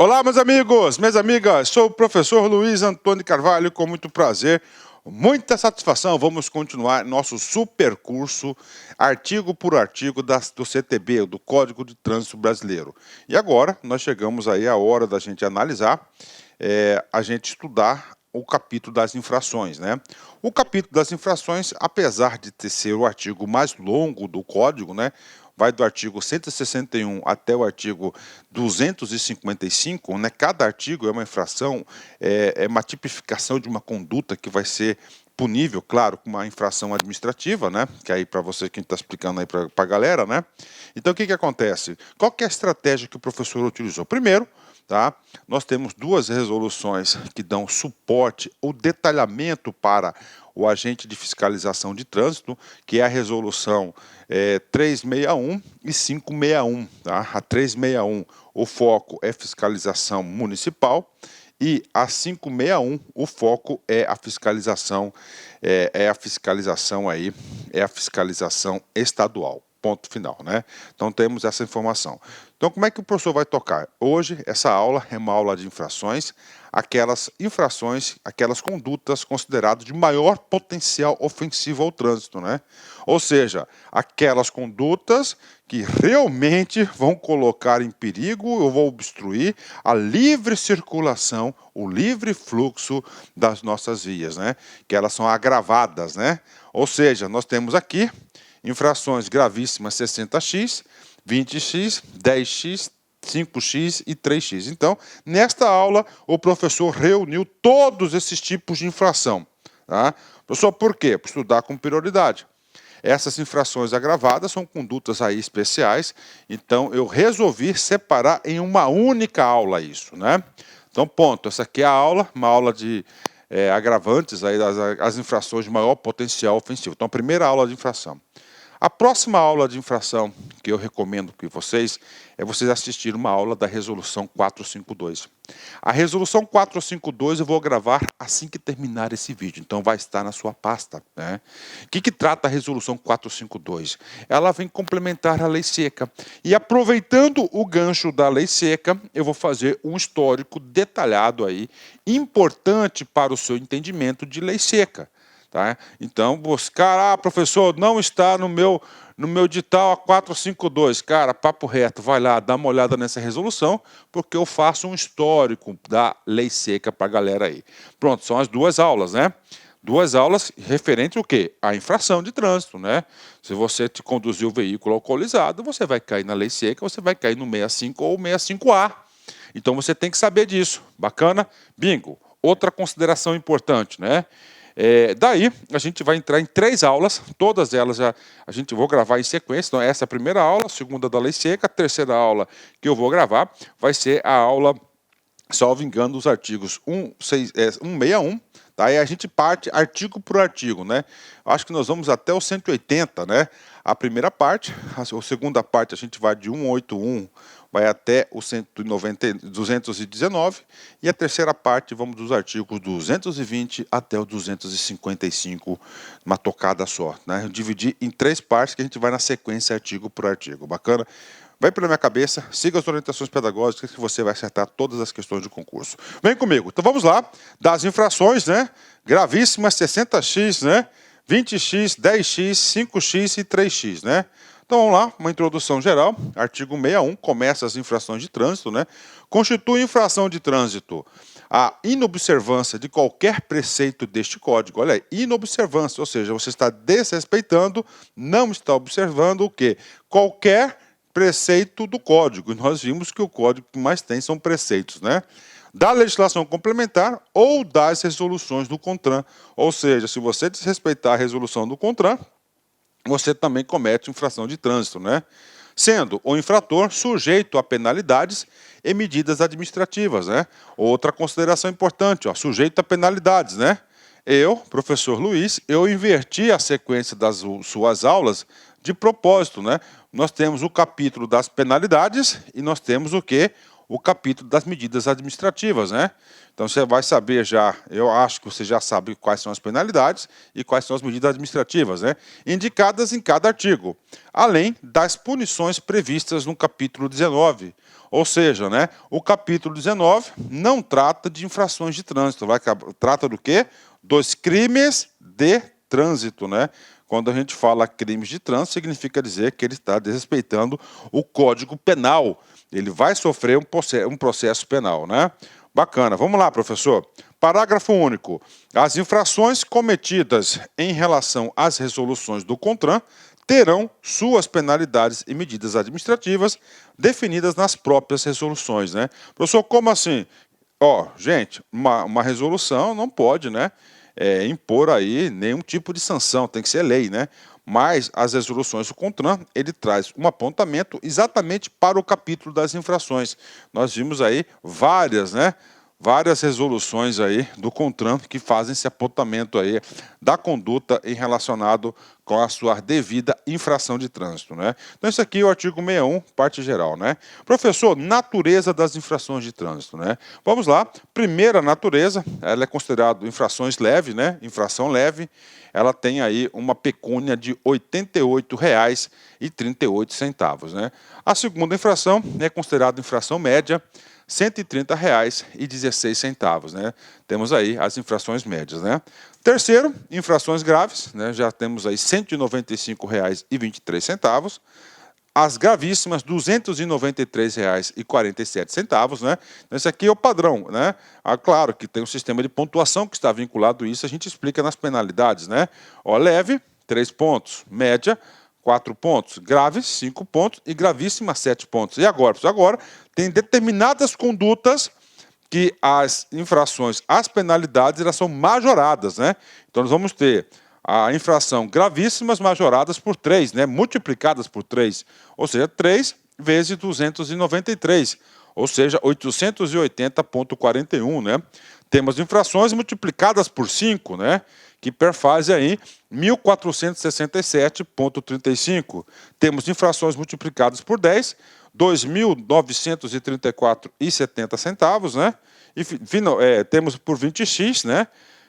Olá, meus amigos, minhas amigas, sou o professor Luiz Antônio Carvalho, com muito prazer, muita satisfação. Vamos continuar nosso super curso, artigo por artigo do CTB, do Código de Trânsito Brasileiro. E agora, nós chegamos aí à hora da gente analisar, a gente estudar o capítulo das infrações, né? O capítulo das infrações, apesar de ser o artigo mais longo do Código, né? Vai do artigo 161 até o artigo 255, né? Cada artigo é uma infração, é uma tipificação de uma conduta que vai ser punível, claro, com uma infração administrativa, né? Que aí para você que está explicando aí para a galera, né? Então o que acontece? Qual que é a estratégia que o professor utilizou? Primeiro, tá? Nós temos duas resoluções que dão suporte ou detalhamento para o agente de fiscalização de trânsito, que é a resolução 361 e 561. Tá? A 361, o foco é fiscalização municipal, e a 561, o foco é a fiscalização, é a fiscalização estadual. Ponto final, né? Então temos essa informação. Então como é que o professor vai tocar? Hoje essa aula é uma aula de infrações, aquelas condutas consideradas de maior potencial ofensivo ao trânsito, né? Ou seja, aquelas condutas que realmente vão colocar em perigo ou vão obstruir a livre circulação, o livre fluxo das nossas vias, né? Que elas são agravadas, né? Ou seja, nós temos aqui infrações gravíssimas 60x, 20x, 10x, 5x e 3x. Então, nesta aula, o professor reuniu todos esses tipos de infração. Tá? Professor, por quê? Para estudar com prioridade. Essas infrações agravadas são condutas aí especiais, então eu resolvi separar em uma única aula isso, né? Então, ponto, essa aqui é a aula, uma aula de agravantes, aí as infrações de maior potencial ofensivo. Então, a primeira aula de infração. A próxima aula de infração que eu recomendo que vocês assistirem uma aula da resolução 452. A resolução 452 eu vou gravar assim que terminar esse vídeo, então vai estar na sua pasta, né? O que trata a resolução 452? Ela vem complementar a lei seca. E aproveitando o gancho da lei seca, eu vou fazer um histórico detalhado aí, importante para o seu entendimento de lei seca. Tá? Então, buscar, professor, não está no meu edital a 452. Cara, papo reto, vai lá, dá uma olhada nessa resolução, porque eu faço um histórico da lei seca para a galera aí. Pronto, são as duas aulas, né? Duas aulas referentes ao quê? A infração de trânsito, né? Se você te conduzir o veículo alcoolizado, você vai cair na lei seca, você vai cair no 65 ou 65A. Então, você tem que saber disso. Bacana? Bingo. Outra consideração importante, né? Daí a gente vai entrar em 3 aulas, todas elas a gente vou gravar em sequência. Então essa é a primeira aula, a segunda da lei seca, a terceira aula que eu vou gravar vai ser a aula, salvo engano, dos artigos 161, tá? Aí a gente parte artigo por artigo, né? Acho que nós vamos até o 180, né? A primeira parte, a segunda parte a gente vai de 181 vai até o 219, e a terceira parte vamos dos artigos 220 até o 255, uma tocada só, né? Eu dividi em 3 partes que a gente vai na sequência artigo por artigo. Bacana? Vai pela minha cabeça, siga as orientações pedagógicas que você vai acertar todas as questões do concurso. Vem comigo. Então vamos lá, das infrações, né? Gravíssimas 60x, né? 20x, 10x, 5x e 3x, né? Então vamos lá, uma introdução geral, artigo 61, começa as infrações de trânsito, né? Constitui infração de trânsito a inobservância de qualquer preceito deste código. Olha aí, inobservância, ou seja, você está desrespeitando, não está observando o quê? Qualquer preceito do código. E nós vimos que o código que mais tem são preceitos, né? Da legislação complementar ou das resoluções do CONTRAN. Ou seja, se você desrespeitar a resolução do CONTRAN, você também comete infração de trânsito, né? Sendo o infrator sujeito a penalidades e medidas administrativas, né? Outra consideração importante, ó, sujeito a penalidades, né? Eu, professor Luiz, eu inverti a sequência das suas aulas de propósito, né? Nós temos o capítulo das penalidades e nós temos o quê? o capítulo das medidas administrativas, né? Então você vai saber já, eu acho que você já sabe quais são as penalidades e quais são as medidas administrativas, né? Indicadas em cada artigo, além das punições previstas no capítulo 19. Ou seja, né, o capítulo 19 não trata de infrações de trânsito, trata do quê? Dos crimes de trânsito, né? Quando a gente fala crimes de trânsito, significa dizer que ele está desrespeitando o Código Penal. Ele vai sofrer um processo penal, né? Bacana. Vamos lá, professor. Parágrafo único. As infrações cometidas em relação às resoluções do CONTRAN terão suas penalidades e medidas administrativas definidas nas próprias resoluções, né? Professor, como assim? Ó, gente, uma resolução não pode, né, impor aí nenhum tipo de sanção, tem que ser lei, né? Mas as resoluções do CONTRAN, ele traz um apontamento exatamente para o capítulo das infrações. Nós vimos aí várias, né? Várias resoluções aí do CONTRAN que fazem esse apontamento aí da conduta em relacionado com a sua devida infração de trânsito, né? Então isso aqui é o artigo 61, parte geral, né? Professor, natureza das infrações de trânsito, né? Vamos lá. Primeira natureza, ela é considerada infrações leves, né? Infração leve. Ela tem aí uma pecúnia de R$ 88,38, né? A segunda infração é considerada infração média, R$ 130,16, né? Temos aí as infrações médias, né? Terceiro, infrações graves, né? Já temos aí R$ 195,23. As gravíssimas, R$ 293,47, né? Então, esse aqui é o padrão, né? Ah, claro que tem um sistema de pontuação que está vinculado a isso, a gente explica nas penalidades, né? Ó, leve, 3 pontos, média, 4 pontos, grave, 5 pontos e gravíssima, 7 pontos. E agora? Agora, tem determinadas condutas que as infrações, as penalidades, elas são majoradas, né? Então, nós vamos ter a infração gravíssimas majoradas por 3, né? Multiplicadas por 3, ou seja, 3 vezes 293, ou seja, 880,41, né? Temos infrações multiplicadas por 5, né? Que perfazem aí 1.467,35. Temos infrações multiplicadas por 10, 2.934,70, né? E temos por 20x, né?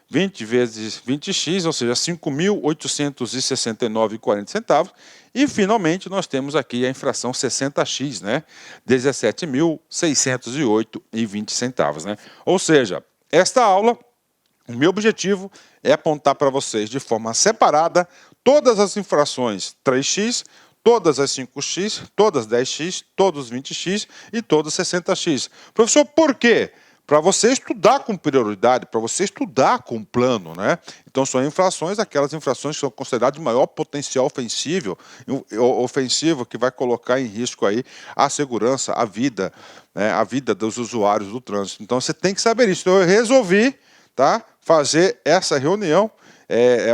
20 vezes 20x, ou seja, 5.869,40. E, finalmente, nós temos aqui a infração 60x, né? 17.608,20, né? Ou seja, esta aula, o meu objetivo é apontar para vocês de forma separada todas as infrações 3x, todas as 5x, todas 10x, todos 20x e todos 60x. Professor, por quê? Para você estudar com prioridade, para você estudar com plano, né? Então são infrações, aquelas infrações que são consideradas de maior potencial ofensivo, que vai colocar em risco aí a segurança, a vida, né? A vida dos usuários do trânsito. Então você tem que saber isso. Então eu resolvi, tá, fazer essa reunião,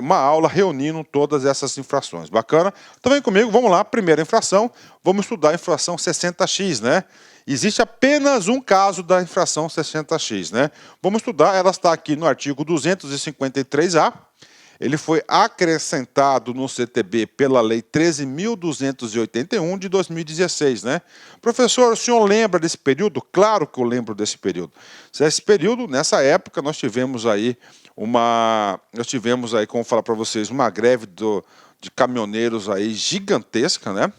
uma aula reunindo todas essas infrações. Bacana? Então vem comigo, vamos lá, primeira infração, vamos estudar a infração 60x, né? Existe apenas um caso da infração 60x, né? Vamos estudar, ela está aqui no artigo 253A, ele foi acrescentado no CTB pela Lei 13.281 de 2016, né? Professor, o senhor lembra desse período? Claro que eu lembro desse período. Esse período, nessa época, nós tivemos aí, como falar para vocês, uma greve de caminhoneiros aí gigantesca, né?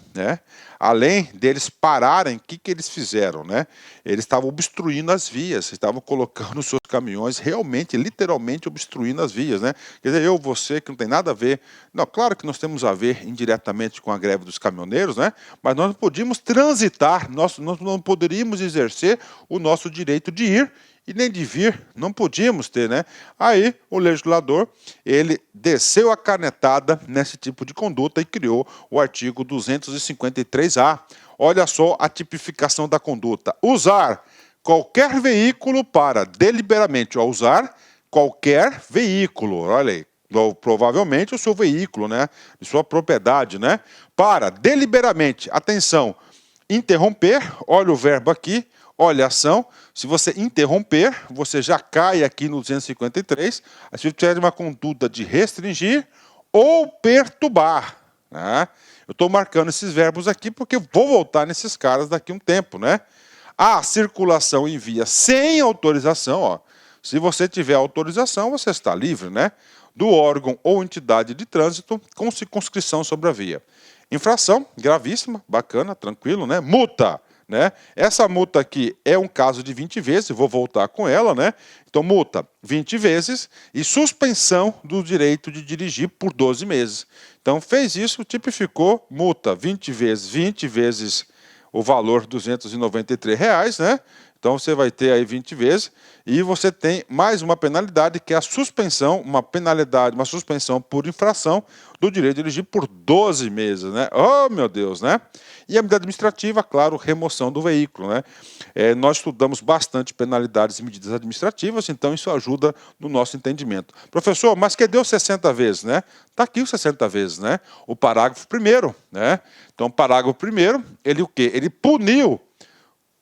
Além deles pararem, o que eles fizeram, né? Eles estavam obstruindo as vias, estavam colocando os seus caminhões realmente, literalmente obstruindo as vias, né? Quer dizer, você que não tem nada a ver. Não, claro que nós temos a ver indiretamente com a greve dos caminhoneiros, né? Mas nós não podíamos transitar, nós não poderíamos exercer o nosso direito de ir e nem de vir, não podíamos ter, né? Aí o legislador, ele desceu a canetada nesse tipo de conduta e criou o artigo 253A. Olha só a tipificação da conduta. Usar qualquer veículo para deliberadamente, usar qualquer veículo, olha aí, provavelmente o seu veículo, né? De sua propriedade, né? Para deliberadamente, atenção, interromper, olha o verbo aqui, olha a ação. Se você interromper, você já cai aqui no 253. Se tiver uma conduta de restringir ou perturbar, né? Eu estou marcando esses verbos aqui porque vou voltar nesses caras daqui a um tempo, né? A circulação em via sem autorização, ó, se você tiver autorização, você está livre, né? Do órgão ou entidade de trânsito com circunscrição sobre a via. Infração, gravíssima, bacana, tranquilo, né? Multa, né? Essa multa aqui é um caso de 20 vezes, vou voltar com ela, né? Então, multa 20 vezes e suspensão do direito de dirigir por 12 meses. Então, fez isso, tipificou, multa 20 vezes o valor R$ 293, né? Então, você vai ter aí 20 vezes e você tem mais uma penalidade, que é a suspensão, uma penalidade, uma suspensão por infração do direito de dirigir por 12 meses, né? Oh, meu Deus, né? E a medida administrativa, claro, remoção do veículo, né? Nós estudamos bastante penalidades e medidas administrativas, então isso ajuda no nosso entendimento. Professor, mas que deu 60 vezes, né? Está aqui os 60 vezes, né? O parágrafo primeiro, né? Então, o parágrafo primeiro, ele o quê? Ele puniu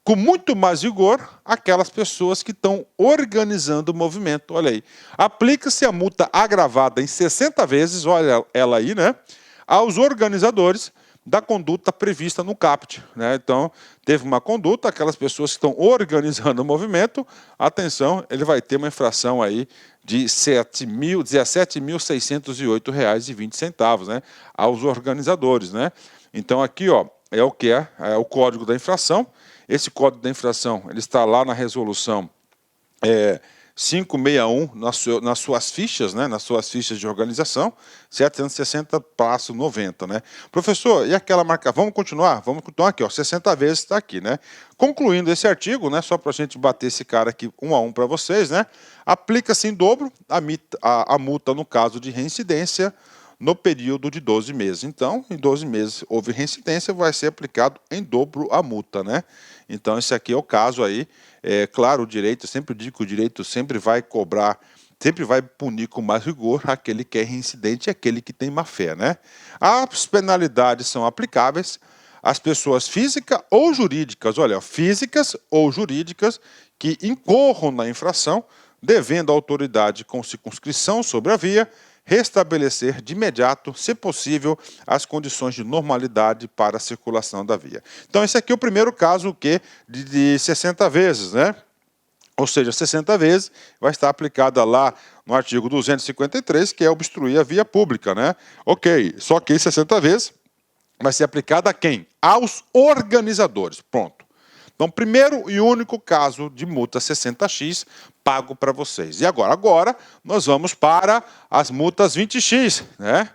com muito mais rigor aquelas pessoas que estão organizando o movimento. Olha aí. Aplica-se a multa agravada em 60 vezes, olha ela aí, né? Aos organizadores da conduta prevista no CAPT, né? Então, teve uma conduta, aquelas pessoas que estão organizando o movimento, atenção, ele vai ter uma infração aí de R$ 17.608,20, né? Aos organizadores, né? Então, aqui, ó, é o que é o código da infração. Esse código da infração, ele está lá na resolução 561, nas suas fichas, né, nas suas fichas de organização, 760/90, né? Professor, e aquela marca, vamos continuar? Vamos continuar aqui, ó, 60 vezes está aqui, né? Concluindo esse artigo, né, só para a gente bater esse cara aqui um a um para vocês, né? Aplica-se em dobro a multa no caso de reincidência no período de 12 meses. Então, em 12 meses houve reincidência, vai ser aplicado em dobro a multa, né? Então, esse aqui é o caso aí. Claro, o direito, eu sempre digo que o direito sempre vai cobrar, sempre vai punir com mais rigor aquele que é reincidente e aquele que tem má fé, né? As penalidades são aplicáveis às pessoas físicas ou jurídicas, olha, físicas ou jurídicas que incorram na infração, devendo a autoridade com circunscrição sobre a via restabelecer de imediato, se possível, as condições de normalidade para a circulação da via. Então, esse aqui é o primeiro caso de 60 vezes, né? Ou seja, 60 vezes vai estar aplicada lá no artigo 253, que é obstruir a via pública, né? Ok, só que 60 vezes vai ser aplicada a quem? Aos organizadores, pronto. Então, primeiro e único caso de multa 60x pago para vocês. E agora? Agora nós vamos para as multas 20x, né?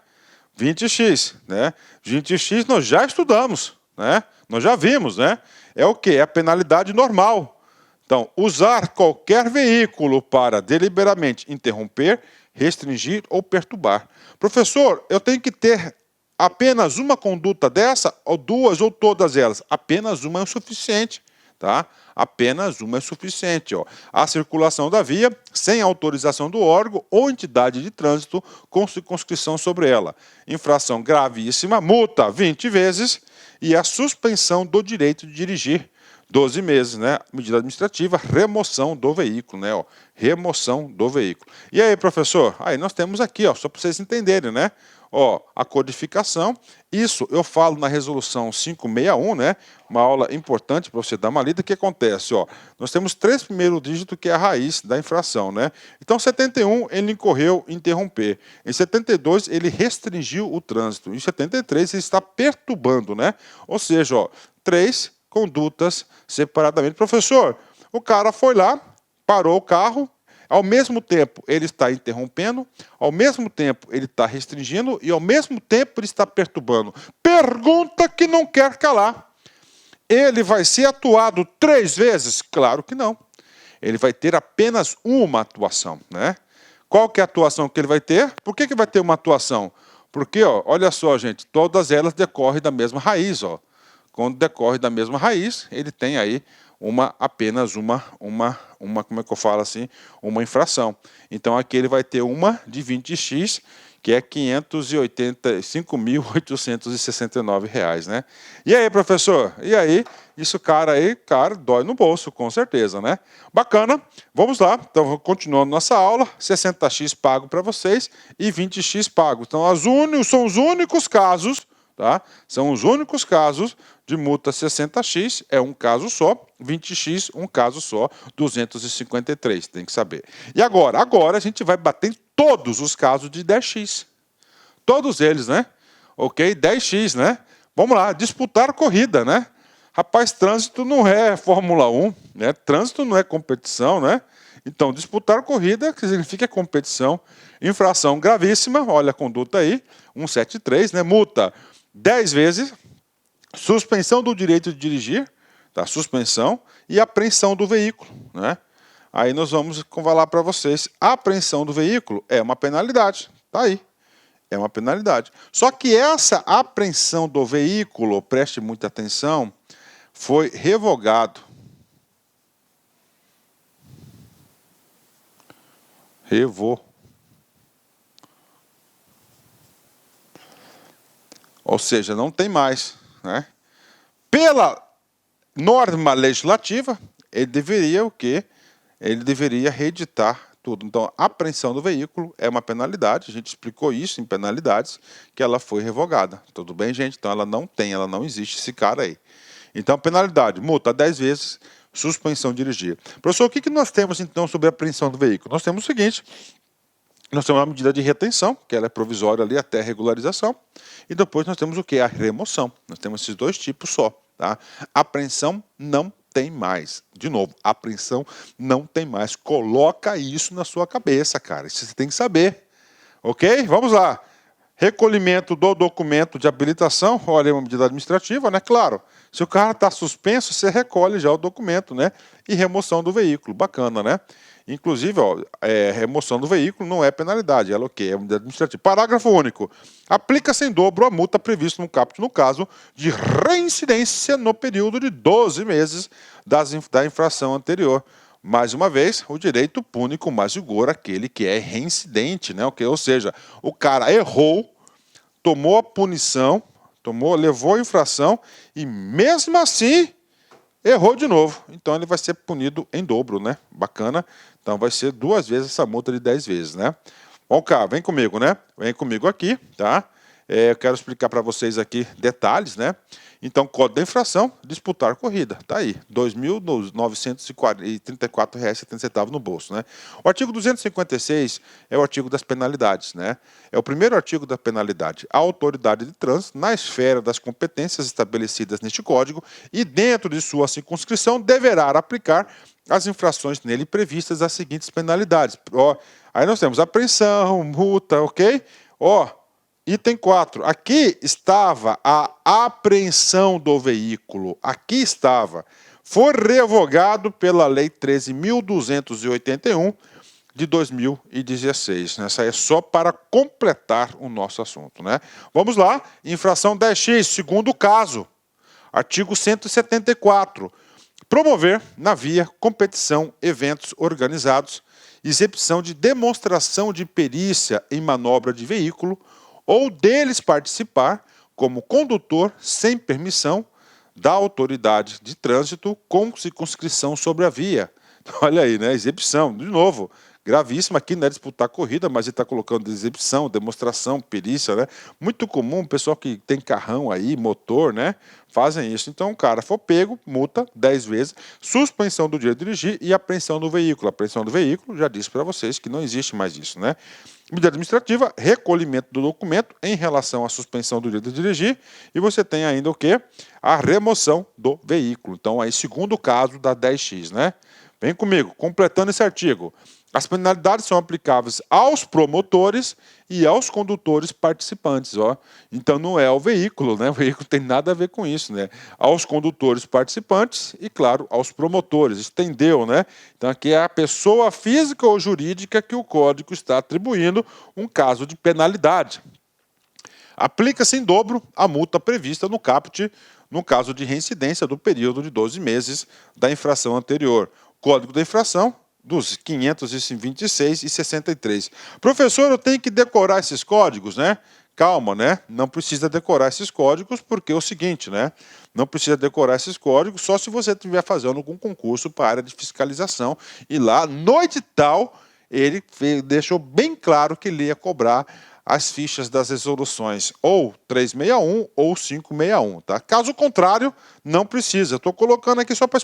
20x, né? 20x nós já estudamos, né? Nós já vimos, né? É o quê? É a penalidade normal. Então, usar qualquer veículo para deliberadamente interromper, restringir ou perturbar. Professor, eu tenho que ter apenas uma conduta dessa, ou duas, ou todas elas? Apenas uma é o suficiente. Tá? Apenas uma é suficiente. Ó. A circulação da via sem autorização do órgão ou entidade de trânsito com circunscrição sobre ela. Infração gravíssima, multa 20 vezes e a suspensão do direito de dirigir 12 meses, né? Medida administrativa, remoção do veículo, né? Ó, remoção do veículo. E aí, professor? Aí nós temos aqui, ó, só para vocês entenderem, né? Ó, a codificação, isso eu falo na resolução 561, né? Uma aula importante para você dar uma lida. O que acontece? Ó, nós temos 3 primeiros dígitos, que é a raiz da infração, né? Então, 71, ele incorreu em interromper. Em 72, ele restringiu o trânsito. Em 73, ele está perturbando, né? Ou seja, ó, 3 condutas separadamente. Professor, o cara foi lá, parou o carro, ao mesmo tempo ele está interrompendo, ao mesmo tempo ele está restringindo e ao mesmo tempo ele está perturbando. Pergunta que não quer calar. Ele vai ser atuado 3 vezes? Claro que não. Ele vai ter apenas uma atuação, né? Qual que é a atuação que ele vai ter? Por que vai ter uma atuação? Porque, ó, olha só, gente, todas elas decorrem da mesma raiz, ó. Quando decorre da mesma raiz, ele tem aí apenas uma, como é que eu falo assim, uma infração. Então aqui ele vai ter uma de 20x, que é R$ 585.869, né? E aí, professor? E aí? Isso, cara, dói no bolso, com certeza, né? Bacana. Vamos lá. Então, continuando nossa aula, 60x pago para vocês e 20x pago. Então, são os únicos casos tá? São os únicos casos de multa 60x, é um caso só, 20x, um caso só, 253, tem que saber. E agora a gente vai bater em todos os casos de 10x. Todos eles, né? Ok? 10x, né? Vamos lá, disputar corrida, né? Rapaz, trânsito não é Fórmula 1, né? Trânsito não é competição, né? Então, disputar corrida, que significa competição. Infração gravíssima, olha a conduta aí, 173, né? Multa 10 vezes, suspensão do direito de dirigir, tá? Suspensão e apreensão do veículo, né? Aí nós vamos falar para vocês, a apreensão do veículo é uma penalidade, tá aí. É uma penalidade. Só que essa apreensão do veículo, preste muita atenção, foi revogado. Ou seja, não tem mais, né? Pela norma legislativa, ele deveria o quê? Ele deveria reeditar tudo. Então, a apreensão do veículo é uma penalidade, a gente explicou isso em penalidades, que ela foi revogada. Tudo bem, gente? Então, ela não existe esse cara aí. Então, penalidade, multa 10 vezes, suspensão de dirigir. Professor, o que nós temos, então, sobre a apreensão do veículo? Nós temos o seguinte, nós temos uma medida de retenção, que ela é provisória ali até a regularização, e depois nós temos o que? A remoção. Nós temos esses dois tipos só. Tá? Apreensão não tem mais. De novo, apreensão não tem mais. Coloca isso na sua cabeça, cara. Isso você tem que saber. Ok? Vamos lá. Recolhimento do documento de habilitação, olha, é uma medida administrativa, né? Claro, se o carro está suspenso, você recolhe já o documento, né? E remoção do veículo, bacana, né? Inclusive, ó, remoção do veículo não é penalidade, ela é o quê? É medida administrativa. Parágrafo único. Aplica-se em dobro a multa prevista no caput no caso de reincidência no período de 12 meses da infração anterior. Mais uma vez, o direito pune com mais rigor aquele que é reincidente, né? Ou seja, o cara errou, tomou a punição, levou a infração e mesmo assim errou de novo. Então ele vai ser punido em dobro, né? Bacana. Então vai ser 2 vezes essa multa de 10 vezes, né? Bom, cá, vem comigo, né? Vem comigo aqui, tá? Eu quero explicar para vocês aqui detalhes, né? Então, Código da Infração, disputar corrida. Tá aí, R$ 2.934,70 no bolso, né? O artigo 256 é o artigo das penalidades, né? É o primeiro artigo da penalidade. A autoridade de trânsito, na esfera das competências estabelecidas neste Código e dentro de sua circunscrição, deverá aplicar as infrações nele previstas as seguintes penalidades. Ó, aí nós temos apreensão, multa, ok? Ó, item 4. Aqui estava a apreensão do veículo. Aqui estava. Foi revogado pela Lei 13.281 de 2016. Essa é só para completar o nosso assunto, né? Vamos lá. Infração 10x, segundo caso. Artigo 174. Promover na via, competição, eventos organizados, exibição de demonstração de perícia em manobra de veículo ou deles participar como condutor sem permissão da autoridade de trânsito com circunscrição sobre a via. Olha aí, né? Exibição, de novo, gravíssima, aqui não é disputar corrida, mas ele está colocando exibição, demonstração, perícia, né? Muito comum, o pessoal que tem carrão aí, motor, né? Fazem isso. Então, o cara for pego, multa 10 vezes, suspensão do direito de dirigir e apreensão do veículo. A apreensão do veículo, já disse para vocês que não existe mais isso, né? Medida administrativa, recolhimento do documento em relação à suspensão do direito de dirigir e você tem ainda o quê? A remoção do veículo. Então, aí, segundo caso da 10x, né? Vem comigo, completando esse artigo. As penalidades são aplicáveis aos promotores e aos condutores participantes. Ó. Então não é ao veículo, né? O veículo tem nada a ver com isso, né? Aos condutores participantes e, claro, aos promotores. Estendeu, né? Então aqui é a pessoa física ou jurídica que o Código está atribuindo um caso de penalidade. Aplica-se em dobro a multa prevista no caput no caso de reincidência do período de 12 meses da infração anterior. Código da Infração dos 526 e 63. Professor, eu tenho que decorar esses códigos, né? Calma, né? Não precisa decorar esses códigos porque é o seguinte, né? Não precisa decorar esses códigos só se você estiver fazendo algum concurso para a área de fiscalização e lá no edital ele deixou bem claro que ele ia cobrar as fichas das resoluções ou 361 ou 561, tá? Caso contrário, não precisa. Estou colocando aqui só para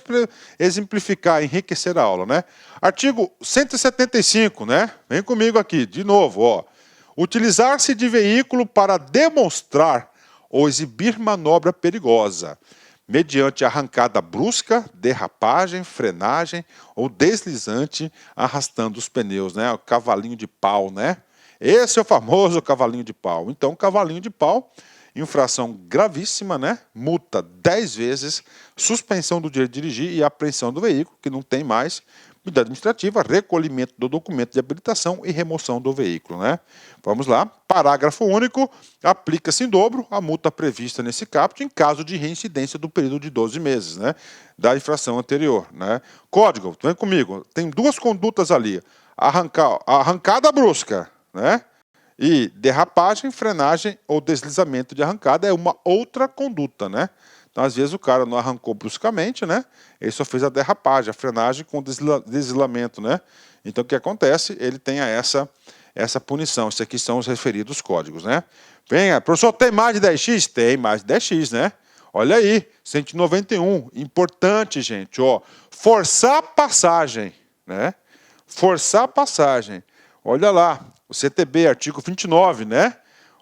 exemplificar, enriquecer a aula, né? Artigo 175, né? Vem comigo aqui, de novo, ó. Utilizar-se de veículo para demonstrar ou exibir manobra perigosa, mediante arrancada brusca, derrapagem, frenagem ou deslizante, arrastando os pneus, né? O cavalinho de pau, né? Esse é o famoso cavalinho de pau. Então, cavalinho de pau, infração gravíssima, né? Multa 10 vezes, suspensão do direito de dirigir e apreensão do veículo, que não tem mais, medida administrativa, recolhimento do documento de habilitação e remoção do veículo, né? Vamos lá. Parágrafo único. Aplica-se em dobro a multa prevista nesse caput em caso de reincidência do período de 12 meses, né? Da infração anterior, né? Código, vem comigo. Tem duas condutas ali. Arrancada brusca, né? E derrapagem, frenagem ou deslizamento de arrancada é uma outra conduta, né? Então, às vezes, o cara não arrancou bruscamente, né? Ele só fez a derrapagem, a frenagem com deslizamento, né? Então, o que acontece? Ele tem essa punição. Esses aqui são os referidos códigos, né? Venha, professor, tem mais de 10x? Tem mais de 10x, né? Olha aí, 191. Importante, gente, ó. Forçar a passagem, né? Forçar a passagem. Olha lá, o CTB, artigo 29, né?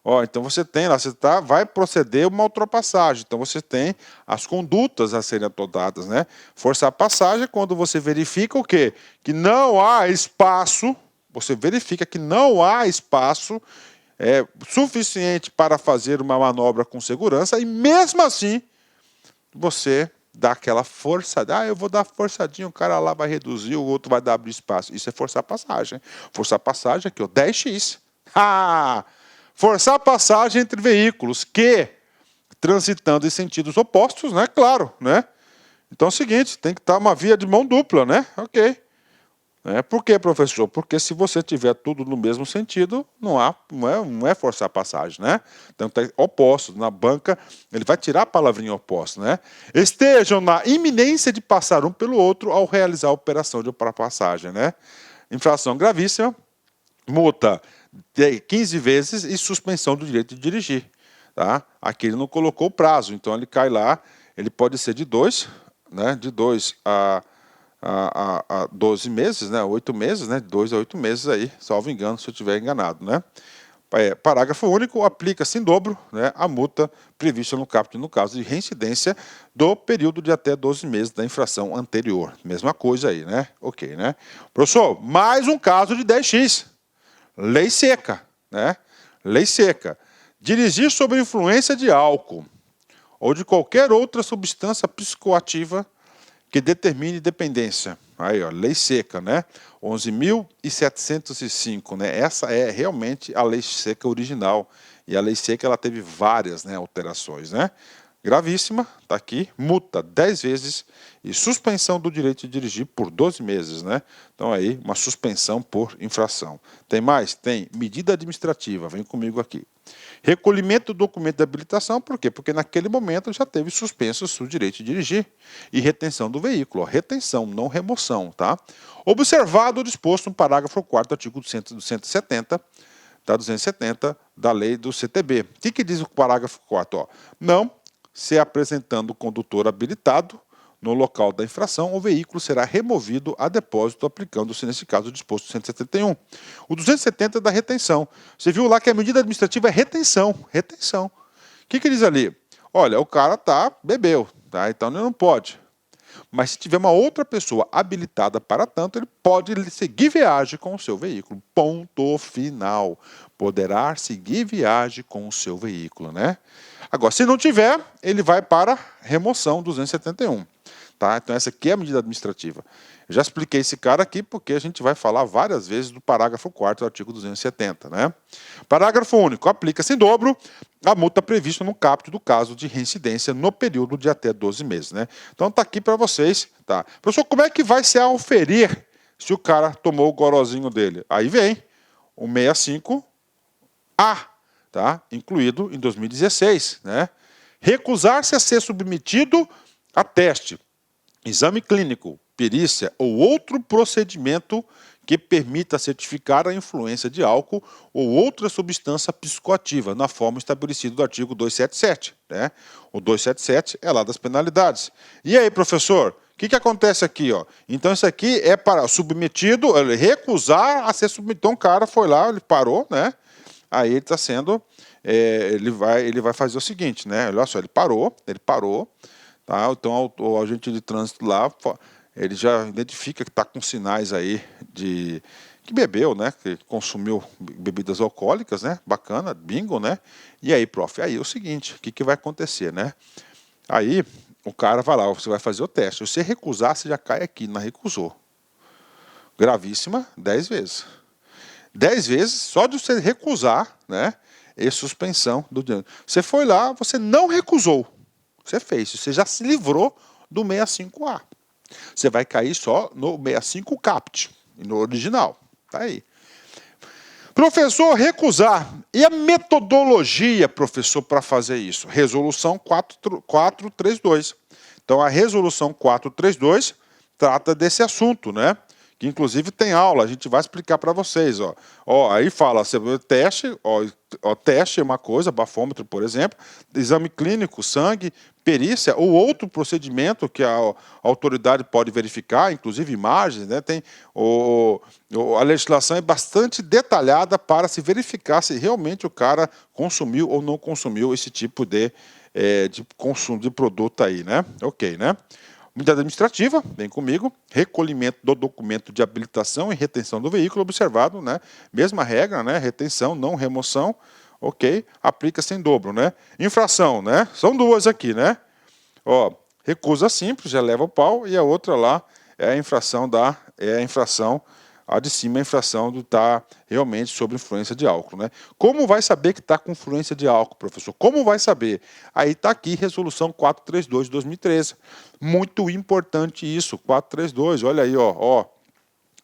Ó, então você tem lá, vai proceder uma ultrapassagem. Então você tem as condutas a serem adotadas, né? Forçar a passagem é quando você verifica o quê? Que não há espaço, você verifica que não há espaço suficiente para fazer uma manobra com segurança e mesmo assim você dá aquela forçada. Ah, eu vou dar forçadinha, o cara lá vai reduzir, o outro vai dar abrir espaço. Isso é forçar a passagem. Forçar a passagem aqui, ó, 10x. Ah! Forçar a passagem entre veículos que, transitando em sentidos opostos, né? Claro, né? Então é o seguinte, tem que estar uma via de mão dupla, né? Ok. Por quê, professor? Porque se você tiver tudo no mesmo sentido, não é forçar a passagem, né? Então tá opostos. Na banca, ele vai tirar a palavrinha oposto, né? Estejam na iminência de passar um pelo outro ao realizar a operação de ultrapassagem, né? Infração gravíssima, multa de 15 vezes e suspensão do direito de dirigir, tá? Aqui ele não colocou o prazo, então ele cai lá, ele pode ser de 2, né? De 2 a 12 meses, né? 8 meses, né? De 2 a 8 meses aí, salvo engano, se eu estiver enganado, né? Parágrafo único, aplica-se em dobro, né, a multa prevista no caput no caso de reincidência do período de até 12 meses da infração anterior. Mesma coisa aí, né? Ok, né? Professor, mais um caso de 10x. Lei seca, né? Lei seca. Dirigir sob influência de álcool ou de qualquer outra substância psicoativa que determine dependência. Aí, ó, lei seca, né? 11.705, né? Essa é realmente a lei seca original. E a lei seca ela teve várias, né, alterações, né? Gravíssima, tá aqui, multa 10 vezes e suspensão do direito de dirigir por 12 meses, né? Então aí, uma suspensão por infração. Tem mais? Tem medida administrativa, vem comigo aqui. Recolhimento do documento de habilitação, por quê? Porque naquele momento já teve suspenso o seu direito de dirigir. E retenção do veículo, ó, retenção, não remoção, tá? Observado o disposto no parágrafo 4º do artigo 270, da 270 da lei do CTB. O que diz o parágrafo 4º? Ó, não se apresentando o condutor habilitado no local da infração, o veículo será removido a depósito, aplicando-se, nesse caso, o disposto 171. O 270 é da retenção. Você viu lá que a medida administrativa é retenção. Retenção. O que diz ali? Olha, o cara bebeu, tá? Então ele não pode. Mas se tiver uma outra pessoa habilitada para tanto, ele pode seguir viagem com o seu veículo. Ponto final. Poderá seguir viagem com o seu veículo, né? Agora, se não tiver, ele vai para remoção 271. Tá? Então essa aqui é a medida administrativa. Eu já expliquei esse cara aqui porque a gente vai falar várias vezes do parágrafo 4º do artigo 270. Né? Parágrafo único. Aplica-se em dobro a multa prevista no caput do caso de reincidência no período de até 12 meses. Né? Então está aqui para vocês. Tá? Professor, como é que vai se auferir se o cara tomou o gorozinho dele? Aí vem o 65A, tá? Incluído em 2016. Né? Recusar-se a ser submetido a teste, exame clínico, perícia ou outro procedimento que permita certificar a influência de álcool ou outra substância psicoativa, na forma estabelecida do artigo 277. Né? O 277 é lá das penalidades. E aí, professor, o que acontece aqui? Ó? Então, isso aqui é para submetido, ele recusar a ser submetido. Então, o cara foi lá, ele parou, né? Aí ele está sendo, ele vai fazer o seguinte, né? Olha só, ele parou, tá? Então o agente de trânsito lá, ele já identifica que está com sinais aí de que bebeu, né? Que consumiu bebidas alcoólicas, né? Bacana, bingo, né? E aí, prof, aí é o seguinte, o que vai acontecer, né? Aí o cara vai lá, você vai fazer o teste. Se você recusar, você já cai aqui, não recusou. Gravíssima, 10 vezes. 10 vezes só de você recusar, né? E suspensão do dinheiro. Você foi lá, você não recusou. Você fez, você já se livrou do 65A. Você vai cair só no 65 CAPT, no original. Tá aí. Professor, recusar. E a metodologia, professor, para fazer isso? Resolução 432. Então, a resolução 432 trata desse assunto, né? Que inclusive tem aula, a gente vai explicar para vocês, ó. Aí fala, teste, teste é uma coisa, bafômetro, por exemplo, exame clínico, sangue, perícia ou outro procedimento que a autoridade pode verificar, inclusive imagens, né? Tem a legislação é bastante detalhada para se verificar se realmente o cara consumiu ou não consumiu esse tipo de consumo de produto aí, né? Ok, né? Unidade administrativa, vem comigo, recolhimento do documento de habilitação e retenção do veículo observado, né? Mesma regra, né? Retenção, não remoção, ok? Aplica-se em dobro, né? Infração, né? São duas aqui, né? Ó, recusa simples, já leva o pau, e a outra lá é a infração a de cima é a infração do estar realmente sob influência de álcool, né? Como vai saber que está com influência de álcool, professor? Como vai saber? Aí está aqui, resolução 432 de 2013. Muito importante isso, 432, olha aí, ó,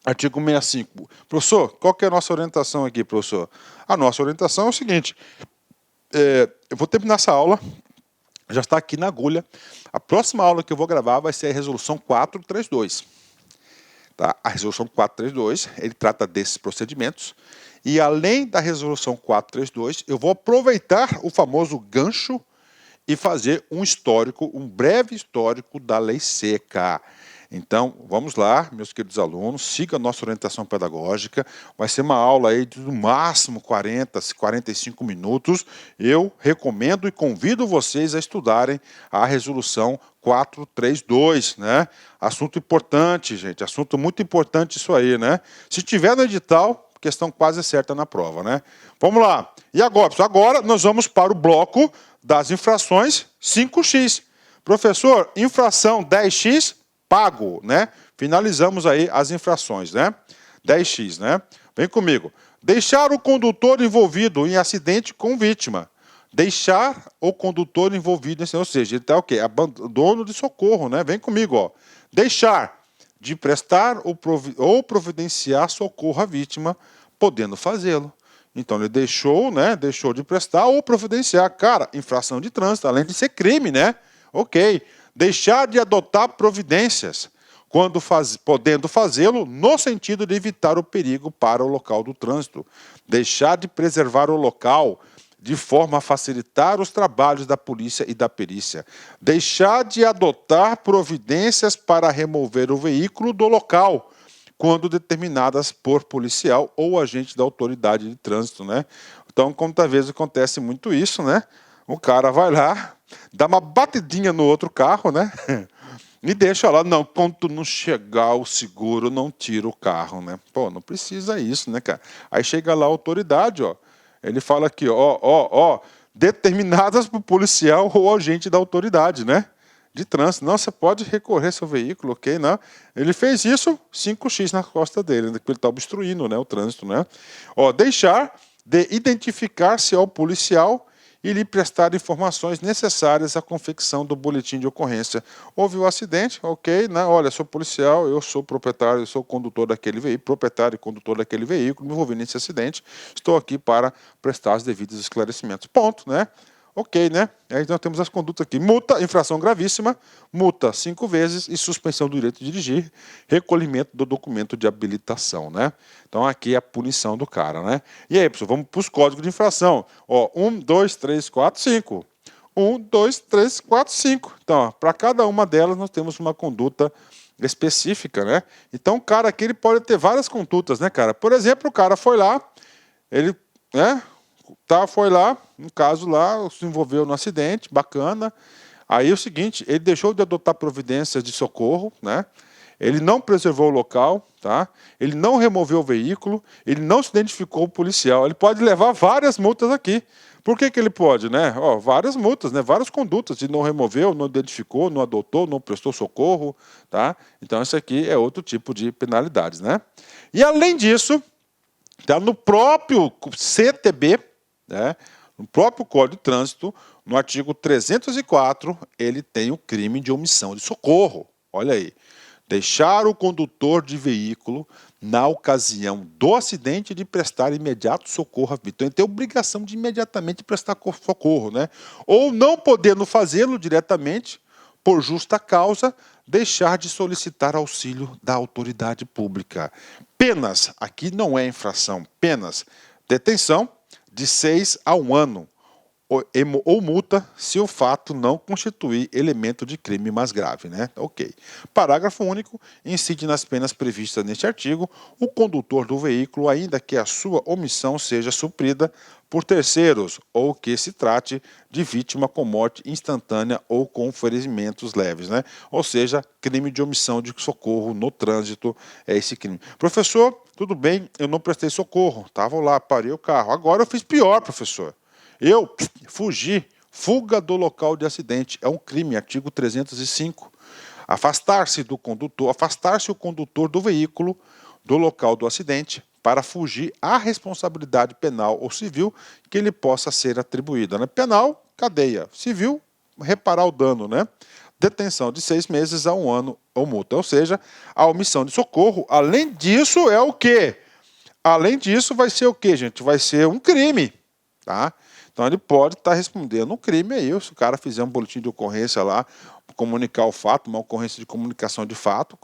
artigo 65. Professor, qual que é a nossa orientação aqui, professor? A nossa orientação é o seguinte, eu vou terminar essa aula, já está aqui na agulha. A próxima aula que eu vou gravar vai ser a resolução 432. Tá? A resolução 432, ele trata desses procedimentos. E além da resolução 432, eu vou aproveitar o famoso gancho e fazer um histórico, um breve histórico da lei seca. Então, vamos lá, meus queridos alunos, siga a nossa orientação pedagógica. Vai ser uma aula aí de no máximo 40, 45 minutos. Eu recomendo e convido vocês a estudarem a resolução 432, né? Assunto importante, gente, assunto muito importante isso aí, né? Se tiver no edital, questão quase certa na prova, né? Vamos lá. E agora, pessoal, agora nós vamos para o bloco das infrações 5x. Professor, infração 10x, pago, né? Finalizamos aí as infrações, né? 10x, né? Vem comigo. Deixar o condutor envolvido em acidente com vítima. Deixar o condutor envolvido em, ou seja, ele está o quê? Abandono de socorro, né? Vem comigo, ó. Deixar de prestar ou providenciar socorro à vítima, podendo fazê-lo. Então ele deixou, né? Deixou de prestar ou providenciar. Cara, infração de trânsito, além de ser crime, né? Ok. Deixar de adotar providências, podendo fazê-lo no sentido de evitar o perigo para o local do trânsito. Deixar de preservar o local de forma a facilitar os trabalhos da polícia e da perícia. Deixar de adotar providências para remover o veículo do local, quando determinadas por policial ou agente da autoridade de trânsito, né? Então, muitas vezes acontece muito isso, né? O cara vai lá, dá uma batidinha no outro carro, né? E deixa lá, não, quando não chegar o seguro, não tira o carro, né? Pô, não precisa isso, né, cara? Aí chega lá a autoridade, ó, ele fala aqui, ó, determinadas por policial ou agente da autoridade, né? De trânsito. Não, você pode recorrer seu veículo, ok? Não. Ele fez isso, 5x na costa dele, porque ele está obstruindo, né, o trânsito, né? Ó, deixar de identificar-se ao policial e lhe prestar informações necessárias à confecção do boletim de ocorrência. Houve um acidente, ok, né? Olha, sou policial, eu sou proprietário, eu sou condutor daquele veículo, proprietário e condutor daquele veículo, me envolvi nesse acidente, estou aqui para prestar os devidos esclarecimentos. Ponto, né? Ok, né? Aí nós temos as condutas aqui. Multa, infração gravíssima, multa 5 vezes e suspensão do direito de dirigir, recolhimento do documento de habilitação, né? Então aqui é a punição do cara, né? E aí, pessoal, vamos para os códigos de infração. Ó, 1, 2, 3, 4, 5. 1, 2, 3, 4, 5. Então, para cada uma delas nós temos uma conduta específica, né? Então o cara aqui ele pode ter várias condutas, né, cara? Por exemplo, o cara foi lá, ele, né? Tá, foi lá, no caso lá, se envolveu no acidente, bacana. Aí é o seguinte, ele deixou de adotar providências de socorro, né? Ele não preservou o local, tá? Ele não removeu o veículo, ele não se identificou o policial. Ele pode levar várias multas aqui. Por que que ele pode, né? Ó, várias multas, né? Várias condutas. Ele não removeu, não identificou, não adotou, não prestou socorro, tá? Então isso aqui é outro tipo de penalidades, né? E além disso, tá no próprio CTB, né? No próprio Código de Trânsito, no artigo 304, ele tem o crime de omissão de socorro. Olha aí. Deixar o condutor de veículo, na ocasião do acidente, de prestar imediato socorro à vítima. Então, ele tem a obrigação de imediatamente prestar socorro, né? Ou não podendo fazê-lo diretamente, por justa causa, deixar de solicitar auxílio da autoridade pública. Penas, aqui não é infração, penas, detenção de 6 a 1 ano, ou multa se o fato não constituir elemento de crime mais grave, né? Ok. Parágrafo único. Incide nas penas previstas neste artigo o condutor do veículo, ainda que a sua omissão seja suprida por terceiros ou que se trate de vítima com morte instantânea ou com ferimentos leves, né? Ou seja, crime de omissão de socorro no trânsito é esse crime. Professor, tudo bem, eu não prestei socorro, estava lá, parei o carro. Agora eu fiz pior, professor. Eu fugi, fuga do local de acidente, é um crime, artigo 305. Afastar-se do condutor, afastar-se o condutor do veículo do local do acidente para fugir à responsabilidade penal ou civil que lhe possa ser atribuída, né? Penal, cadeia. Civil, reparar o dano, né? Detenção de 6 meses a 1 ano ou multa. Ou seja, a omissão de socorro, além disso, é o quê? Além disso, vai ser o quê, gente? Vai ser um crime, tá? Então ele pode estar respondendo um crime aí, se o cara fizer um boletim de ocorrência lá, comunicar o fato, uma ocorrência de comunicação de fato,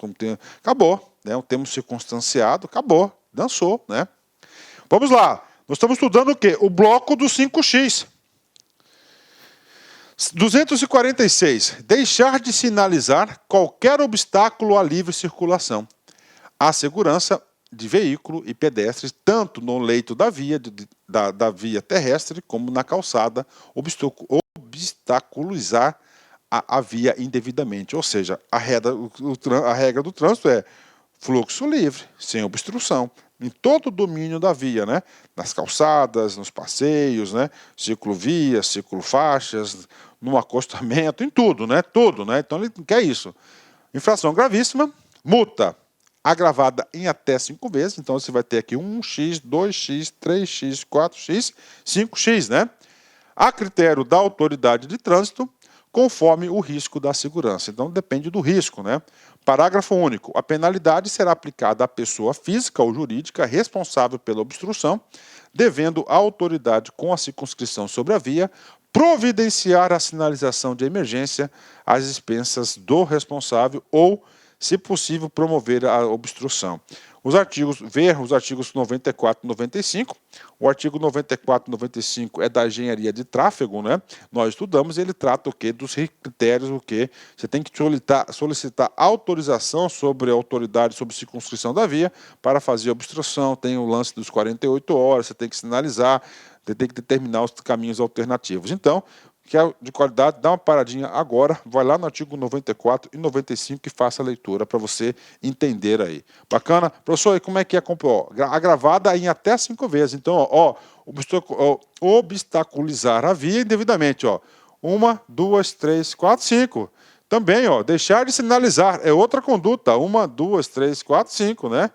acabou, né? Um termo circunstanciado, acabou, dançou, né? Vamos lá, nós estamos estudando o quê? O bloco do 5x. 246. Deixar de sinalizar qualquer obstáculo à livre circulação. A segurança de veículo e pedestres, tanto no leito da via, da via terrestre, como na calçada, obstaculizar a via indevidamente. Ou seja, a regra do trânsito é fluxo livre, sem obstrução, em todo o domínio da via, né? Nas calçadas, nos passeios, né? Ciclovias, ciclofaixas, no acostamento, em tudo, né? Tudo, né? Então ele quer isso. Infração gravíssima, multa agravada em até 5 vezes. Então você vai ter aqui 1x, 2x, 3x, 4x, 5x, né? A critério da autoridade de trânsito, conforme o risco da segurança. Então depende do risco, né? Parágrafo único. A penalidade será aplicada à pessoa física ou jurídica responsável pela obstrução, devendo a autoridade com a circunscrição sobre a via providenciar a sinalização de emergência às expensas do responsável ou, se possível, promover a obstrução. Os artigos 94 e 95. O artigo 94 e 95 é da engenharia de tráfego, né? Nós estudamos, ele trata o quê? Dos critérios, o quê? Você tem que solicitar autorização sobre a autoridade, sobre circunscrição da via, para fazer a obstrução. Tem o lance dos 48 horas, você tem que sinalizar, você tem que determinar os caminhos alternativos. Então, que é de qualidade, dá uma paradinha agora, vai lá no artigo 94 e 95 e faça a leitura para você entender aí. Bacana? Professor, e como é que é? Agravada em até 5 vezes. Então, obstaculizar a via indevidamente. 1, 2, 3, 4, 5. Também, deixar de sinalizar. É outra conduta. 1, 2, 3, 4, 5, né?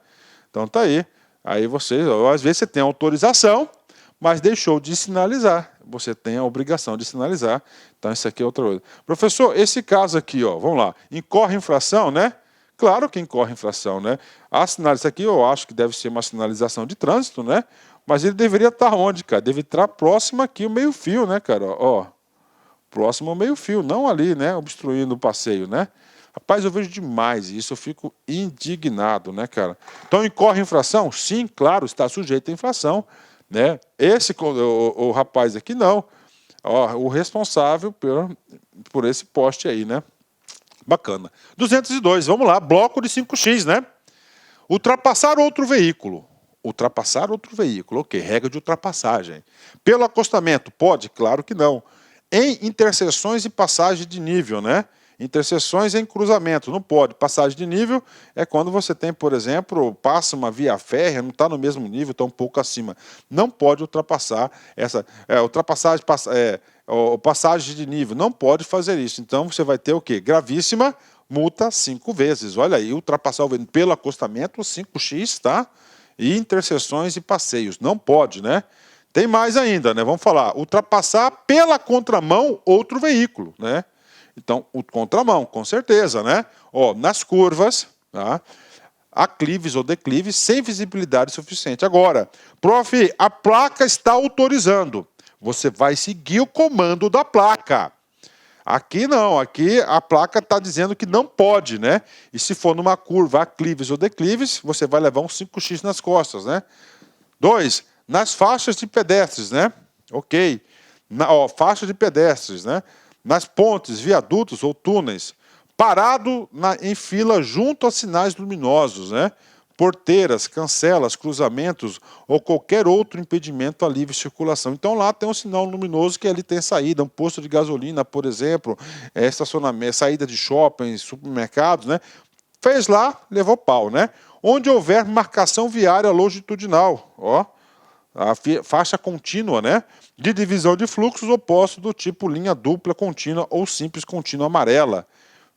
Então tá aí. Aí você, às vezes você tem autorização, mas deixou de sinalizar. Você tem a obrigação de sinalizar. Então, isso aqui é outra coisa. Professor, esse caso aqui, vamos lá. Incorre infração, né? Claro que incorre infração, né? A sinalização aqui, eu acho que deve ser uma sinalização de trânsito, né? Mas ele deveria estar onde, cara? Deve estar próximo aqui, o meio-fio, né, cara? próximo ao meio-fio, não ali, né, obstruindo o passeio, né? Rapaz, eu vejo demais isso, eu fico indignado, né, cara? Então, incorre infração? Sim, claro, está sujeito à infração, né? O rapaz aqui não, ó, o responsável por esse poste aí, né? Bacana. 202, vamos lá, bloco de 5x, né? Ultrapassar outro veículo. Ultrapassar outro veículo, ok, regra de ultrapassagem. Pelo acostamento, pode? Claro que não. Em interseções e passagem de nível, né? Interseções em cruzamento, não pode. Passagem de nível é quando você tem, por exemplo, passa uma via férrea, não está no mesmo nível, está um pouco acima. Não pode ultrapassar essa. Passagem de nível, não pode fazer isso. Então você vai ter o quê? Gravíssima, multa 5 vezes. Olha aí, ultrapassar o veículo pelo acostamento, 5x, tá? E interseções e passeios. Não pode, né? Tem mais ainda, né? Vamos falar. Ultrapassar pela contramão outro veículo, né? Então, o contramão, com certeza, né? Ó, nas curvas, tá? Aclives ou declives, sem visibilidade suficiente. Agora, prof, a placa está autorizando. Você vai seguir o comando da placa. Aqui não, aqui a placa está dizendo que não pode, né? E se for numa curva aclives ou declives, você vai levar um 5x nas costas, né? 2, nas faixas de pedestres, né? Ok. Faixa de pedestres, né? Nas pontes, viadutos ou túneis. Parado em fila junto a sinais luminosos, né? Porteiras, cancelas, cruzamentos ou qualquer outro impedimento à livre circulação. Então lá tem um sinal luminoso que ali tem saída, um posto de gasolina, por exemplo, estacionamento, saída de shopping, supermercados, né? Fez lá, levou pau, né? Onde houver marcação viária longitudinal, ó, a faixa contínua, né? De divisão de fluxos opostos do tipo linha dupla contínua ou simples contínua amarela.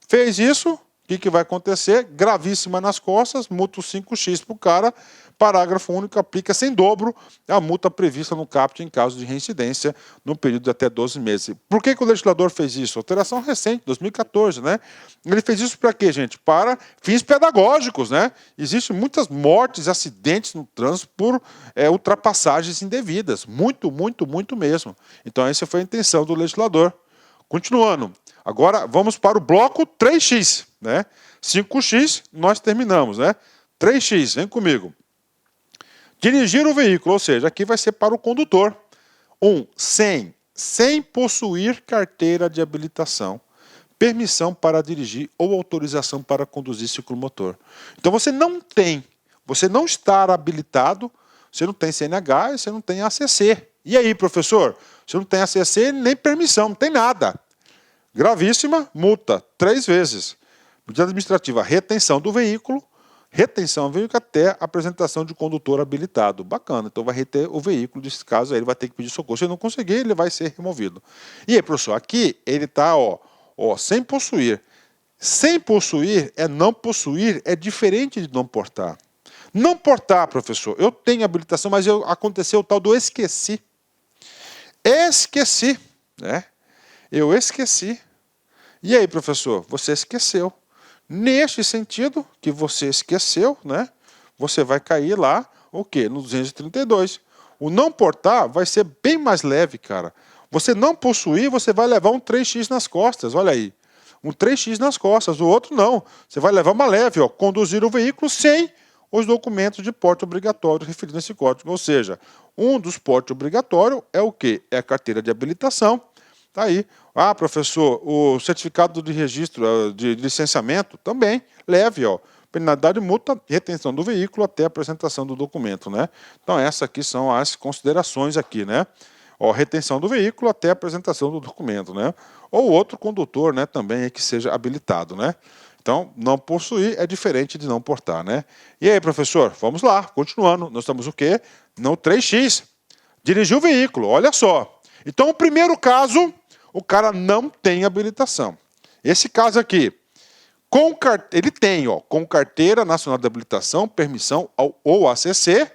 Fez isso, o que vai acontecer? Gravíssima nas costas, multa 5x para o cara. Parágrafo único, aplica-se em dobro a multa prevista no caput em caso de reincidência no período de até 12 meses. Por que o legislador fez isso? Alteração recente, 2014, né? Ele fez isso para quê, gente? Para fins pedagógicos, né? Existem muitas mortes e acidentes no trânsito por ultrapassagens indevidas. Muito, muito, muito mesmo. Então essa foi a intenção do legislador. Continuando. Agora vamos para o bloco 3x, né? 5x nós terminamos, né? 3x, vem comigo. Dirigir o veículo, ou seja, aqui vai ser para o condutor. 1. Sem possuir carteira de habilitação, permissão para dirigir ou autorização para conduzir ciclomotor. Então você não está habilitado, você não tem CNH e você não tem ACC. E aí, professor? Você não tem ACC nem permissão, não tem nada. Gravíssima, multa 3 vezes. Medida administrativa, retenção do veículo até a apresentação de condutor habilitado. Bacana, então vai reter o veículo, nesse caso aí ele vai ter que pedir socorro. Se ele não conseguir, ele vai ser removido. E aí, professor, aqui ele está sem possuir. Sem possuir é não possuir, é diferente de não portar. Não portar, professor, eu tenho habilitação, mas aconteceu o tal do esqueci. Esqueci, né? Eu esqueci. E aí, professor, você esqueceu. Neste sentido que você esqueceu, né? Você vai cair lá, o quê? No 232. O não portar vai ser bem mais leve, cara. Você não possuir, você vai levar um 3x nas costas, olha aí. Um 3x nas costas, o outro não. Você vai levar uma leve, ó, conduzir o veículo sem os documentos de porte obrigatório referidos nesse código. Ou seja, um dos portes obrigatórios é o quê? É a carteira de habilitação. Tá aí. Ah, professor, o certificado de registro, de licenciamento, também, leve, ó. Penalidade multa, retenção do veículo até a apresentação do documento, né? Então, essas aqui são as considerações aqui, né? Ó, retenção do veículo até a apresentação do documento, né? Ou outro condutor, né, também que seja habilitado, né? Então, não possuir é diferente de não portar, né? E aí, professor, vamos lá, continuando. Nós estamos o quê? No 3x. Dirigir o veículo, olha só. Então, o primeiro caso, o cara não tem habilitação. Esse caso aqui, ele tem, ó, com carteira nacional de habilitação, permissão ou ACC,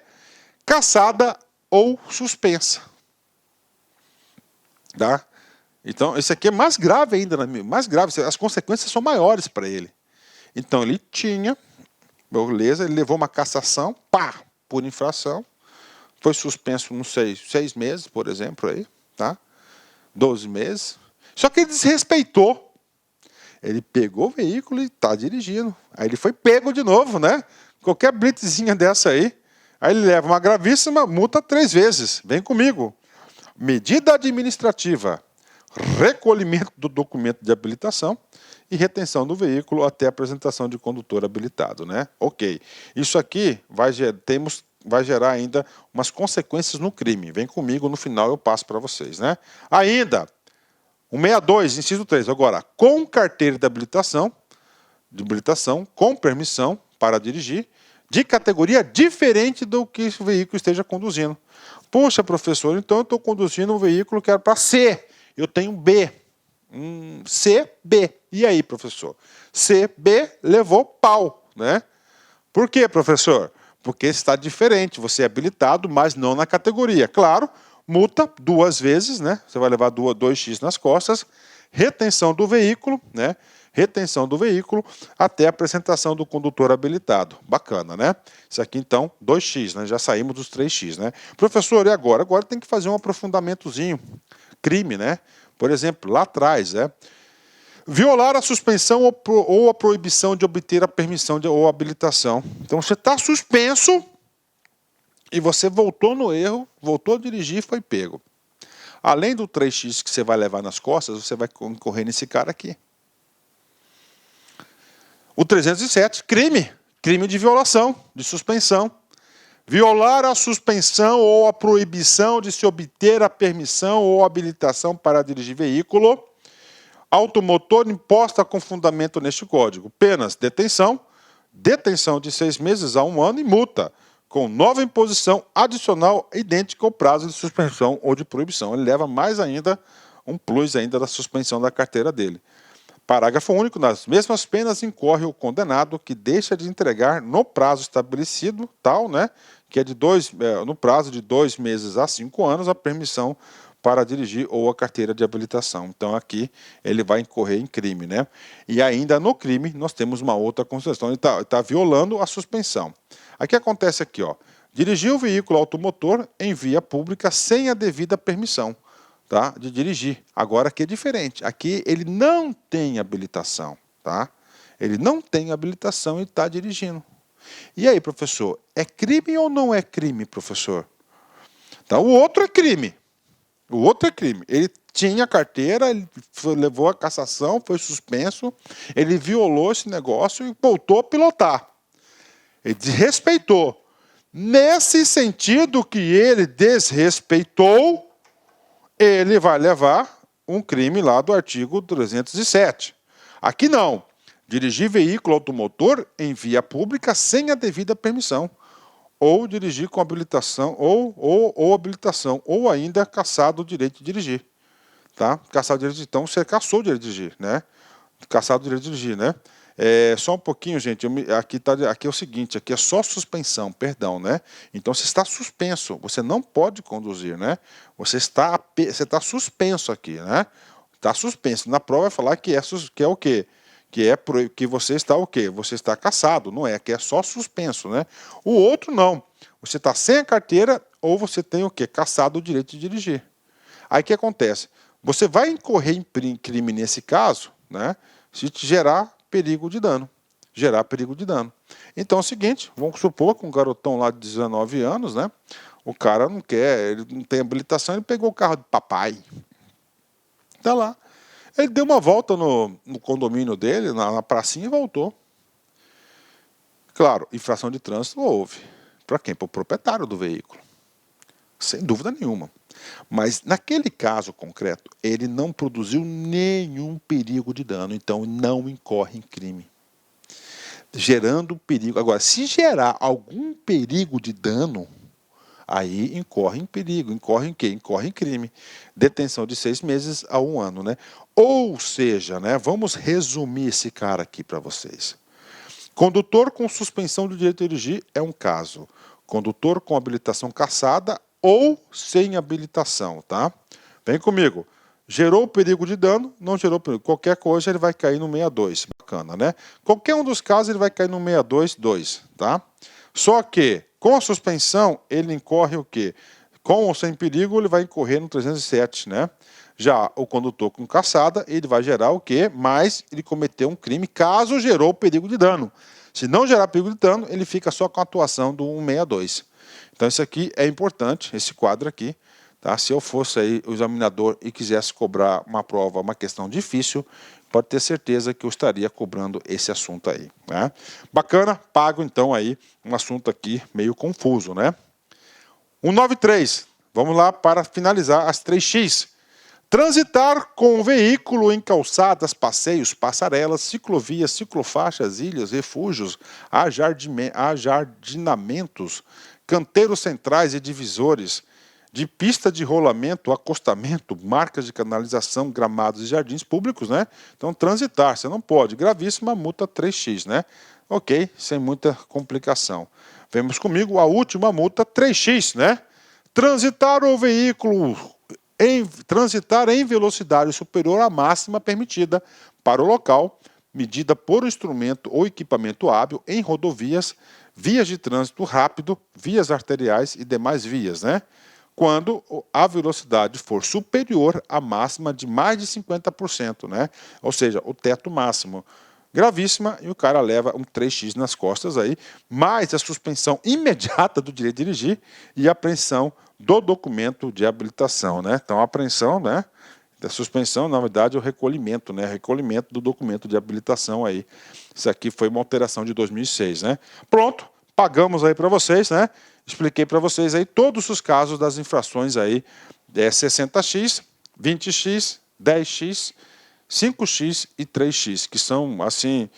cassada ou suspensa. Tá? Então, esse aqui é mais grave ainda, mais grave, as consequências são maiores para ele. Então, ele tinha, beleza, ele levou uma cassação, pá, por infração, foi suspenso, não sei, 6 meses, por exemplo, aí, tá? 12 meses. Só que ele desrespeitou. Ele pegou o veículo e está dirigindo. Aí ele foi pego de novo, né? Qualquer blitzinha dessa aí. Aí ele leva uma gravíssima multa 3 vezes. Vem comigo. Medida administrativa. Recolhimento do documento de habilitação e retenção do veículo até a apresentação de condutor habilitado, né? Ok. Isso aqui vai gerar ainda umas consequências no crime. Vem comigo, no final eu passo para vocês, né? Ainda, 162, inciso 3. Agora, com carteira de habilitação, com permissão para dirigir, de categoria diferente do que o veículo esteja conduzindo. Poxa, professor, então eu estou conduzindo um veículo que era para C, eu tenho B. C, B. E aí, professor? C, B levou pau, né? Por quê, professor? Porque está diferente, você é habilitado, mas não na categoria. Claro, multa 2 vezes, né? Você vai levar 2x nas costas, retenção do veículo, né? Retenção do veículo até a apresentação do condutor habilitado. Bacana, né? Isso aqui, então, 2x, né? Já saímos dos 3x, né? Professor, e agora? Agora tem que fazer um aprofundamentozinho. Crime, né? Por exemplo, lá atrás, violar a suspensão ou a proibição de obter a permissão ou habilitação. Então, você está suspenso e você voltou no erro, voltou a dirigir e foi pego. Além do 3x que você vai levar nas costas, você vai incorrer nesse cara aqui. O 307, crime de violação, de suspensão. Violar a suspensão ou a proibição de se obter a permissão ou habilitação para dirigir veículo automotor imposta com fundamento neste Código. Penas: detenção de 6 meses a 1 ano e multa, com nova imposição adicional idêntica ao prazo de suspensão ou de proibição. Ele leva mais ainda, um plus ainda da suspensão da carteira dele. Parágrafo único. Nas mesmas penas incorre o condenado que deixa de entregar no prazo estabelecido, tal, né, que é no prazo de 2 meses a 5 anos, a permissão para dirigir ou a carteira de habilitação. Então aqui ele vai incorrer em crime, né? E ainda no crime nós temos uma outra consideração, ele está violando a suspensão. Aqui acontece aqui, ó, dirigir o veículo automotor em via pública sem a devida permissão, tá, de dirigir. Agora aqui é diferente, aqui ele não tem habilitação, tá? Ele não tem habilitação e está dirigindo. E aí, professor, é crime ou não é crime, professor? Então, o outro é crime. O outro é crime. Ele tinha carteira, ele levou a cassação, foi suspenso, ele violou esse negócio e voltou a pilotar. Ele desrespeitou. Nesse sentido que ele desrespeitou, ele vai levar um crime lá do artigo 307. Aqui não. Dirigir veículo automotor em via pública sem a devida permissão. Ou dirigir com habilitação, ou habilitação, ou ainda cassado o direito de dirigir. Tá? Cassado o direito de dirigir. Então, você cassou o direito de dirigir, né? Cassado o direito de dirigir, né? Só um pouquinho, gente. Aqui é o seguinte, aqui é só suspensão, perdão, né? Então, você está suspenso. Você não pode conduzir, né? Você está suspenso aqui, né? Está suspenso. Na prova vai falar que é o quê? Que você está o quê? Você está cassado, não é? Que é só suspenso, né? O outro não. Você está sem a carteira ou você tem o quê? Cassado o direito de dirigir. Aí o que acontece? Você vai incorrer em crime nesse caso, né? Se te gerar perigo de dano. Gerar perigo de dano. Então é o seguinte, vamos supor que um garotão lá de 19 anos, né? O cara não quer, ele não tem habilitação, ele pegou o carro de papai. Tá lá. Ele deu uma volta no condomínio dele, na pracinha, e voltou. Claro, infração de trânsito houve. Para quem? Para o proprietário do veículo. Sem dúvida nenhuma. Mas naquele caso concreto, ele não produziu nenhum perigo de dano, então não incorre em crime. Gerando perigo. Agora, se gerar algum perigo de dano, aí incorre em perigo. Incorre em quê? Incorre em crime. Detenção de 6 meses a 1 ano, né? Ou seja, né, vamos resumir esse cara aqui para vocês. Condutor com suspensão do direito de dirigir é um caso. Condutor com habilitação cassada ou sem habilitação, tá? Vem comigo. Gerou perigo de dano, não gerou perigo. Qualquer coisa ele vai cair no 62. Bacana, né? Qualquer um dos casos ele vai cair no 62.2, tá? Só que com a suspensão ele incorre o quê? Com ou sem perigo ele vai incorrer no 307, né? Já o condutor com caçada, ele vai gerar o quê? Mas ele cometeu um crime caso gerou perigo de dano. Se não gerar perigo de dano, ele fica só com a atuação do 162. Então isso aqui é importante, esse quadro aqui. Tá? Se eu fosse aí o examinador e quisesse cobrar uma prova, uma questão difícil, pode ter certeza que eu estaria cobrando esse assunto aí. Né? Bacana, pago então aí um assunto aqui meio confuso, né? 193, vamos lá para finalizar as 3x. Transitar com o veículo em calçadas, passeios, passarelas, ciclovias, ciclofaixas, ilhas, refúgios, ajardinamentos, canteiros centrais e divisores, de pista de rolamento, acostamento, marcas de canalização, gramados e jardins públicos, né? Então, transitar, você não pode. Gravíssima, multa 3x, né? Ok, sem muita complicação. Vemos comigo a última multa 3x, né? Transitar o veículo transitar em velocidade superior à máxima permitida para o local, medida por instrumento ou equipamento hábil em rodovias, vias de trânsito rápido, vias arteriais e demais vias, né? Quando a velocidade for superior à máxima de mais de 50%, né? Ou seja, o teto máximo. Gravíssima, e o cara leva um 3x nas costas aí, mais a suspensão imediata do direito de dirigir e a apreensão do documento de habilitação, né? Então, a apreensão, né, da suspensão, na verdade, é o recolhimento, né? Recolhimento do documento de habilitação aí. Isso aqui foi uma alteração de 2006, né? Pronto, pagamos aí para vocês, né? Expliquei para vocês aí todos os casos das infrações aí, 60x, 20x, 10x, 5x e 3x, que são, assim,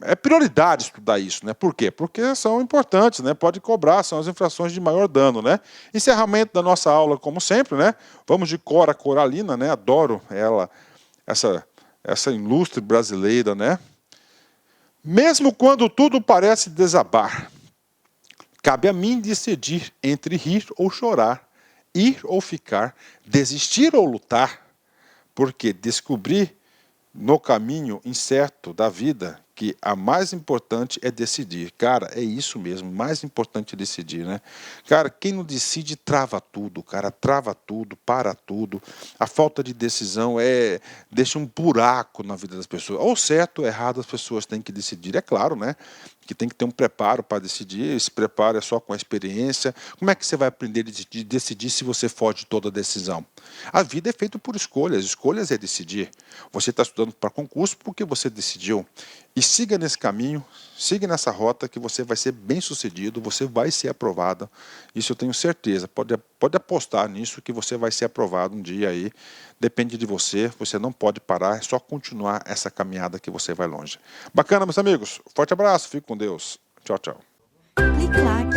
é prioridade estudar isso, né? Por quê? Porque são importantes, né? Pode cobrar, são as infrações de maior dano, né? Encerramento da nossa aula, como sempre, né? Vamos de Cora Coralina, né? Adoro ela, essa ilustre brasileira, né? Mesmo quando tudo parece desabar, cabe a mim decidir entre rir ou chorar, ir ou ficar, desistir ou lutar, porque descobri no caminho incerto da vida que a mais importante é decidir. Cara, é isso mesmo, mais importante é decidir, né? Cara, quem não decide trava tudo, cara, trava tudo, para tudo. A falta de decisão deixa um buraco na vida das pessoas. Ou certo ou errado, as pessoas têm que decidir. É claro, né? Que tem que ter um preparo para decidir, esse preparo é só com a experiência. Como é que você vai aprender a decidir se você foge de toda decisão? A vida é feita por escolhas é decidir. Você está estudando para concurso porque você decidiu. E siga nesse caminho, siga nessa rota que você vai ser bem sucedido, você vai ser aprovado. Isso eu tenho certeza, pode apostar nisso que você vai ser aprovado um dia aí. Depende de você, você não pode parar, é só continuar essa caminhada que você vai longe. Bacana, meus amigos? Forte abraço, fique com Deus. Tchau, tchau. Clique like.